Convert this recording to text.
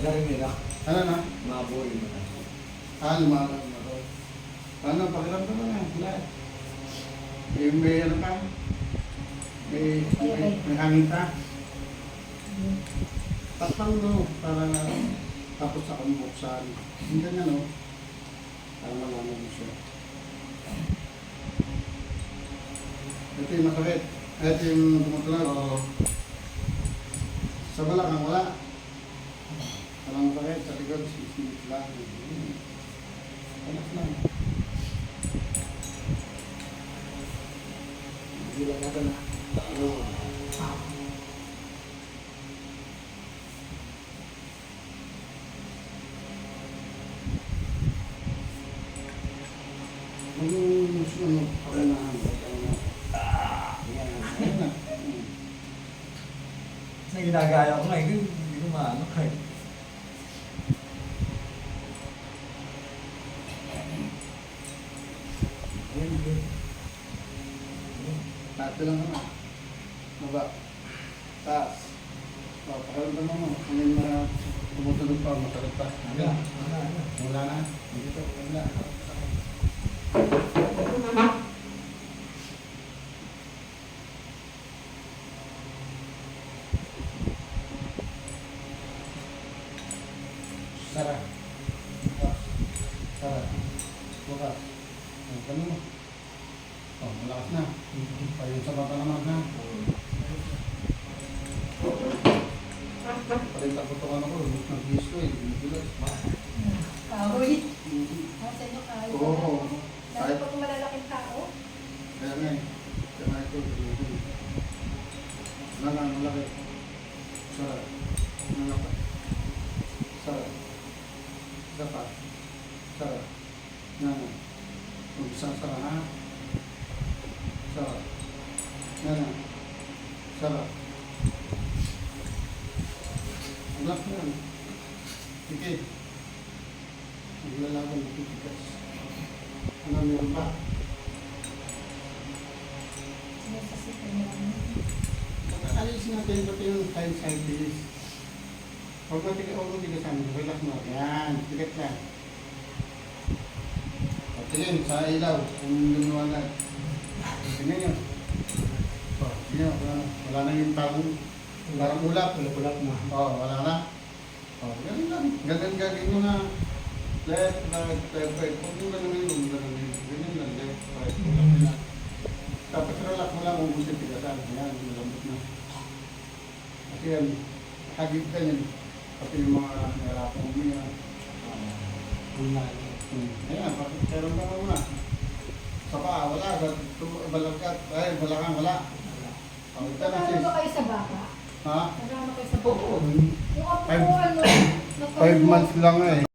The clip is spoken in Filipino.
galing nila. Ano na? Mabuhay mo na. Lumalag na to. Ano, pakiramdam mo na. Wala. May ano ka? May hangin ka? Takpan mo, para tapos sa buksan. Hindi ganyan, no? Para malaman mo siya. Ito yung masakit. Ito yung tumutulag. Oo. Sa balakang wala. Walang masakit. Sa likod, sisimit lang. Anak lang. Hindi lang natin na. Ano, ako na Ayan na. Kasi ginagaya ko nga, hindi ko maano kayo. Tato lang naman. Baba. Taas. Pakaramdam mo. Ano yung mga tumutulog pa, matalag pa. Wala. Wala na. Dito, wala. Sara. Sara. Bukas. Ganun mo. Malakas na. Payong sa bata naman na. Palinta ko ito ako. Nag-iis ko eh. Bibilas. Kahoy. Nasa inyo kahoy. Oo. Lalo pa kung malalaking tao. Kaya nga eh. Kaya nga ito. Nangang malaki. Sara. Nangapat. Sara. Sapa. Sara. Nangang. Umpisa sara ha. Sara. Nangang. Sara. Anak mo yan. Sige. Maglalaban ng titigas. Ano meron pa? Sinasasipan niya kami. Alisin natin ito yung side bilis. Huwag mo tigasan. Relax mo. Yan. Tigat lang. Patingin sa ilaw. Kung lumiwanag. Tingnan nyo. Tingnan nyo. Wala na yung tagong. Parang ulap. Ulap na. Wala na. Ganun lang. Ganun gagawin mo na. Left, right, right. Huwag mo ganun yung ganun lang. Left, right. Tapos relax mo lang kung gusto tigasan. Yan. Malambot na. Kasi yan. Hagib ka yan. Pati yung mga nahirapan mo yan. Ayan. Pero ka muna. Sa paa, wala. Balagkat. Ay, balakang wala. Nagkano ba kayo sa baka? Ha? Nagkano kayo sa baka? Oo. Yung apo ko ano? 5 months lang eh.